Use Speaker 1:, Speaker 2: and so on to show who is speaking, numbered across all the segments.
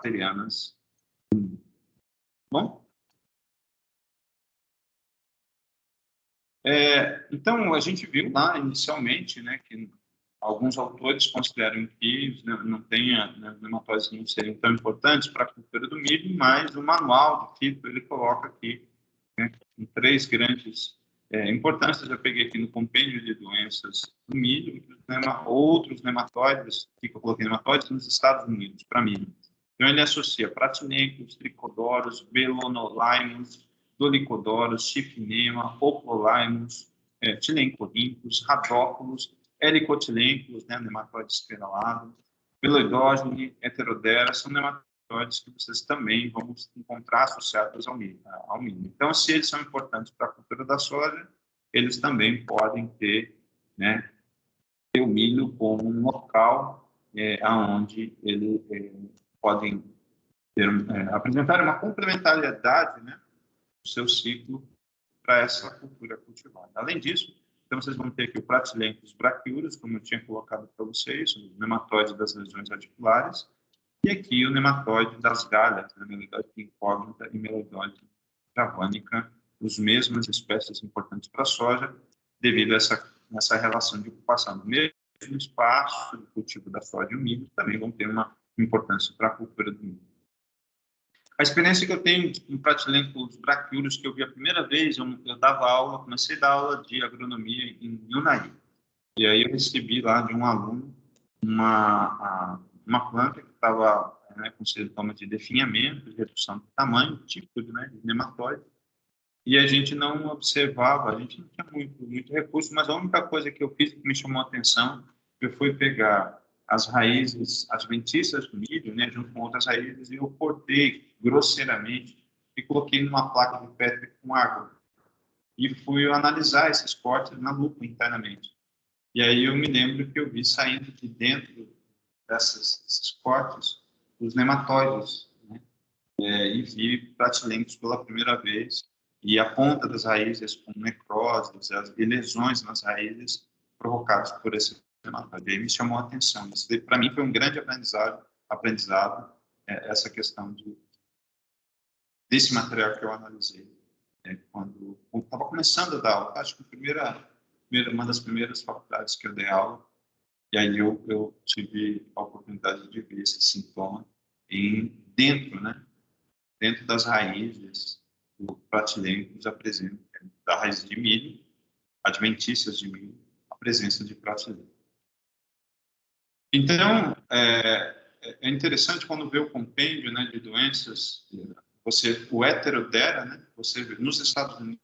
Speaker 1: bacterianas. Bom, então a gente viu lá inicialmente, né, que alguns autores consideram que não tenha, né, nematóides não seriam tão importantes para a cultura do milho, mas o manual de fito ele coloca aqui, né, em 3 grandes importâncias. Eu peguei aqui no compêndio de doenças do milho, outros nematóides, que eu coloquei nematóides nos Estados Unidos, para milho. Então, ele associa pratinencos, tricodoros, belonolimos, dolicodoros, chifnema, opolaimos, tilencorríncos, radóculos, helicotilencos, né, nematóide esferalado, beloidógene, heterodera, são nematóides que vocês também vão encontrar associados ao milho. Então, se eles são importantes para a cultura da soja, eles também podem ter, né, o milho como um local onde ele podem apresentar uma complementariedade, né, do seu ciclo para essa cultura cultivada. Além disso, então vocês vão ter aqui o Pratylenchus brachiurus, como eu tinha colocado para vocês, o nematóide das lesões radiculares, e aqui o nematóide das galhas, né, Meloidose incógnita e Meloidose javanica, as mesmas espécies importantes para a soja, devido a essa relação de ocupação do mesmo espaço do cultivo da soja e o milho, também vão ter uma importância para a cultura do milho. A experiência que eu tenho com Pratylenchus brachiurus, que eu vi a primeira vez, eu dava aula, comecei a dar aula de agronomia em Unai. E aí eu recebi lá de um aluno uma planta que estava, né, com sintomas de definhamento, de redução do tamanho, típico, né, de nematóide. E a gente não observava, a gente não tinha muito recurso, mas a única coisa que eu fiz que me chamou a atenção, eu fui pegar as raízes adventícias do milho, né, junto com outras raízes, e eu cortei grosseiramente e coloquei numa placa de Petri com água. E fui analisar esses cortes na lupa internamente. E aí eu me lembro que eu vi saindo de dentro desses cortes os nematóides, né, e vi Pratylenchus pela primeira vez, e a ponta das raízes com necroses e lesões nas raízes provocadas por esse nematóide. Aí me chamou a atenção. Isso para mim foi um grande aprendizado essa questão desse material que eu analisei quando estava começando a dar aula. Acho que uma das primeiras faculdades que eu dei aula, e aí eu tive a oportunidade de ver esse sintoma dentro das raízes do Pratylenchus, a presença da raiz de milho, adventícias de milho, a presença de Pratylenchus. Então, é interessante quando vê o compêndio, né, de doenças, o heterodera, né, você vê, nos Estados Unidos,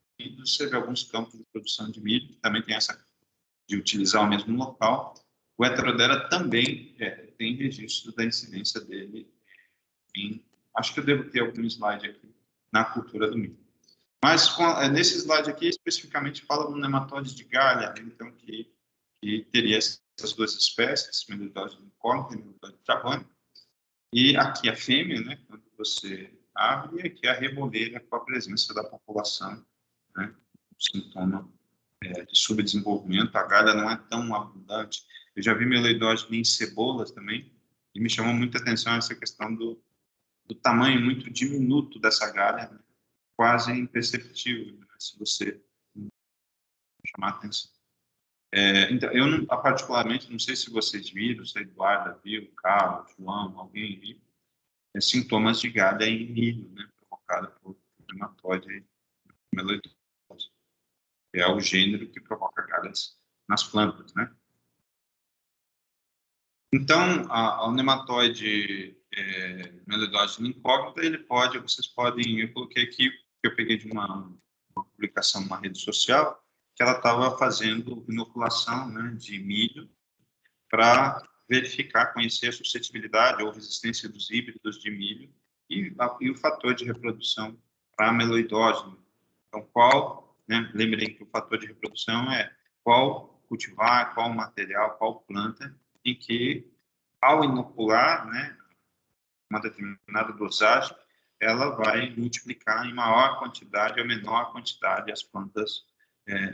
Speaker 1: você vê alguns campos de produção de milho, que também tem essa de utilizar o mesmo local. O heterodera também tem registro da incidência dele acho que eu devo ter algum slide aqui na cultura do milho. Mas nesse slide aqui, especificamente, fala do nematóide de galha, né? Então, que teria essas 2 espécies, Meloidose incógnita e Meloidose javanica. E aqui a fêmea, né, quando você abre, e aqui a reboleira com a presença da população, né, sintoma de subdesenvolvimento. A galha não é tão abundante. Eu já vi Meloidose em cebolas também, e me chamou muita atenção essa questão do tamanho muito diminuto dessa galha, né? Quase imperceptível, né? Se você chamar a atenção. Então, eu particularmente, não sei se vocês viram, se a Eduarda viu, Carlos, João, alguém viu, sintomas de galha em milho, né? Provocada por nematóide meloidose. É o gênero que provoca galhas nas plantas, né? Então, o nematóide Meloidose incógnita, vocês podem, eu coloquei aqui, que eu peguei de uma publicação numa rede social, que ela estava fazendo inoculação, né, de milho para verificar, conhecer a suscetibilidade ou resistência dos híbridos de milho e o fator de reprodução para a meloidose. Então, lembrem que o fator de reprodução é qual cultivar, qual material, qual planta, em que, ao inocular, né, uma determinada dosagem, ela vai multiplicar em maior quantidade ou menor quantidade as plantas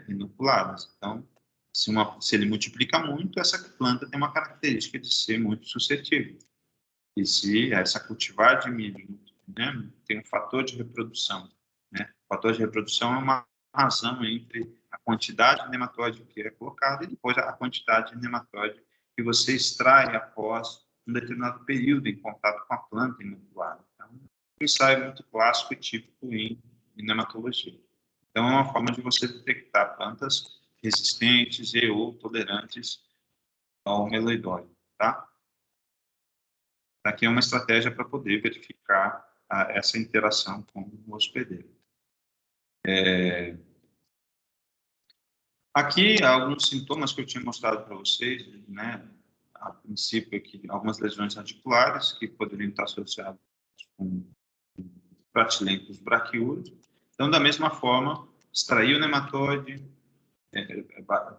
Speaker 1: inoculadas. Então, se ele multiplica muito, essa planta tem uma característica de ser muito suscetível. E se essa cultivar de milho, né, tem um fator de reprodução, né? O fator de reprodução é uma razão entre a quantidade de nematóide que é colocada e depois a quantidade de nematóide que você extrai após um determinado período em contato com a planta inoculada. Então, um ensaio muito clássico e típico em nematologia. Então, é uma forma de você detectar plantas resistentes e ou tolerantes ao meloidóide, tá? Aqui é uma estratégia para poder verificar essa interação com o hospedeiro. Aqui, alguns sintomas que eu tinha mostrado para vocês, né? A princípio, aqui, algumas lesões articulares que poderiam estar associadas com pratilencos braquiúros. Então, da mesma forma, extrair o nematóide,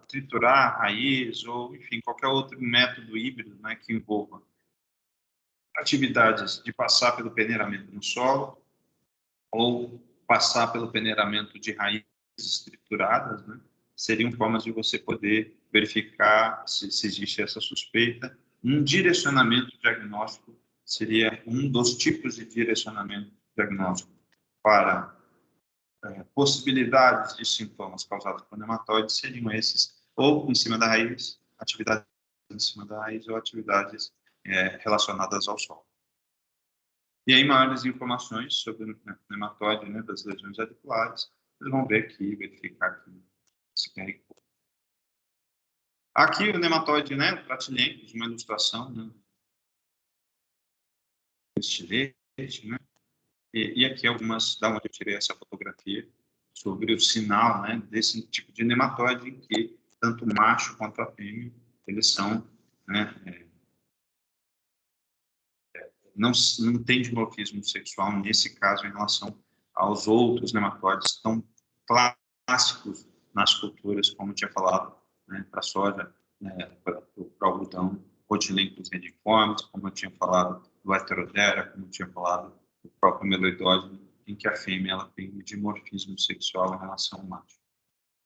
Speaker 1: triturar a raiz ou, enfim, qualquer outro método híbrido, né, que envolva atividades de passar pelo peneiramento no solo ou passar pelo peneiramento de raízes trituradas, né, seriam formas de você poder verificar se existe essa suspeita. Um direcionamento diagnóstico seria um dos tipos de direcionamento diagnóstico para possibilidades de sintomas causados por nematóides seriam esses, ou em cima da raiz, atividades em cima da raiz ou atividades relacionadas ao solo. E aí, maiores informações sobre o nematóide, né, das lesões radiculares, vocês vão ver aqui, verificar aqui esse QR Code. Aqui o nematóide, né, pratilencos, uma ilustração, né, estilete, né, e aqui algumas, da onde eu tirei essa fotografia, sobre o sinal, né, desse tipo de nematóide em que tanto o macho quanto a fêmea, eles são, né, não tem dimorfismo sexual nesse caso em relação aos outros nematóides tão clássicos nas culturas, como eu tinha falado, né, para a soja, né, para o algodão, Cotylencos reniformes, como eu tinha falado do Heterodera, como eu tinha falado do próprio meloidóide, em que a fêmea ela tem um dimorfismo sexual em relação ao macho.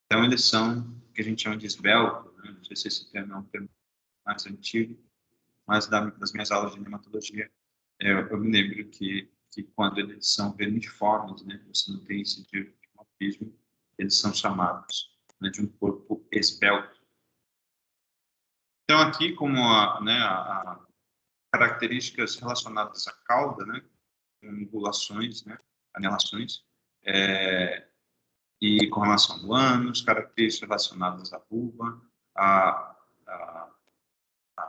Speaker 1: Então, eles são o que a gente chama de esbelto, né? Não sei se esse termo é um termo mais antigo, mas das minhas aulas de nematologia, eu me lembro que quando eles são vermiformes, né, você não tem esse dimorfismo, eles são chamados, né, de um corpo esbelto. Então, aqui, como características relacionadas à cauda, né, angulações, né, anelações, e com relação ao ânus, características relacionadas à vulva, a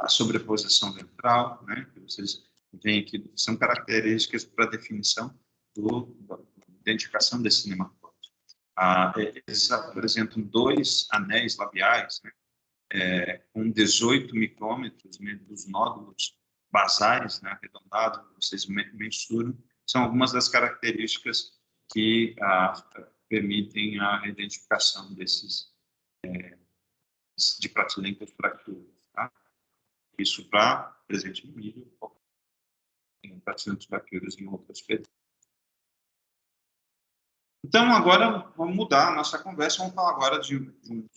Speaker 1: sobreposição ventral, né, que vocês veem aqui, são características para definição da identificação desse nematóide. Eles apresentam 2 anéis labiais, né, com 18 micrômetros, né, dos nódulos basais, né, arredondados, vocês mensuram, são algumas das características que permitem a identificação desses de pratilencos braquiúros, tá? Isso para presente no milho, em pratilencos braquiúros em outras espécies. Então, agora, vamos mudar a nossa conversa, vamos falar agora de um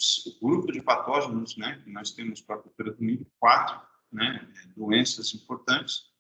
Speaker 1: grupo de patógenos, né, que nós temos para a cultura do milho, 4, né, doenças importantes,